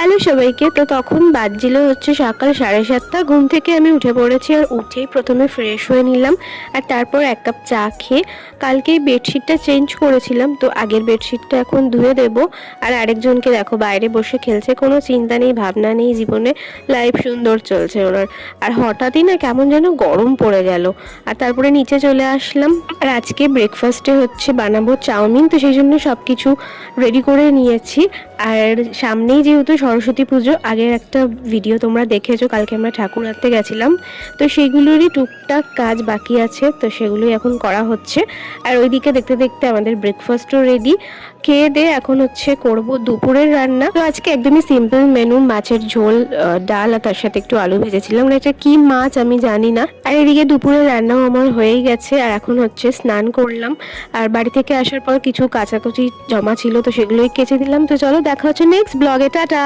Hello সবাইকে। তো তখন বাজছিল হচ্ছে সকাল 7:30। ঘুম থেকে আমি উঠে পড়েছি, আর উঠেই প্রথমে ফ্রেশ হয়ে নিলাম, আর তারপর এক কাপ চা খেয়ে কালকেই বেডশিটটা চেঞ্জ করেছিলাম, তো আগের বেডশিটটা এখন ধুয়ে দেব। আর আরেকজনকে দেখো বাইরে বসে খেলছে, কোনো চিন্তা নেই ভাবনা নেই জীবনে, লাইফ সুন্দর চলছে ওনার। আর হঠাৎই না কেমন যেন গরম পড়ে গেল, আর তারপরে নিচে চলে আসলাম। আর আজকে ব্রেকফাস্টে হচ্ছে বানাবো চাউমিন, তো সেই জন্য সব কিছু রেডি করে নিয়েছি। আর সামনেই যেহেতু সরস্বতী পুজো, আগের একটা ভিডিও তোমরা দেখেছো, কালকে আমরা ঠাকুর আনতে গেছিলাম, তো সেগুলোরই টুকটাক কাজ বাকি আছে, তো সেগুলোই এখন করা হচ্ছে। আর ওইদিকে দেখতে দেখতে আমাদের ব্রেকফাস্টও রেডি। খেয়ে দিয়ে এখন হচ্ছে করব দুপুরের রান্না। তো আজকে একদমই সিম্পল মেনু, মাছের ঝোল, ডাল, আর তার সাথে একটু আলু ভেজেছিলাম। এটা কি মাছ আমি জানি না। আর এদিকে দুপুরের রান্নাও আমার হয়েই গেছে, আর এখন হচ্ছে স্নান করলাম। আর বাড়ি থেকে আসার পর কিছু কাচাকুচি জমা ছিল, তো সেগুলোই কেচে দিলাম। তো চলো দেখা হচ্ছে নেক্সট ব্লগে, টাটা।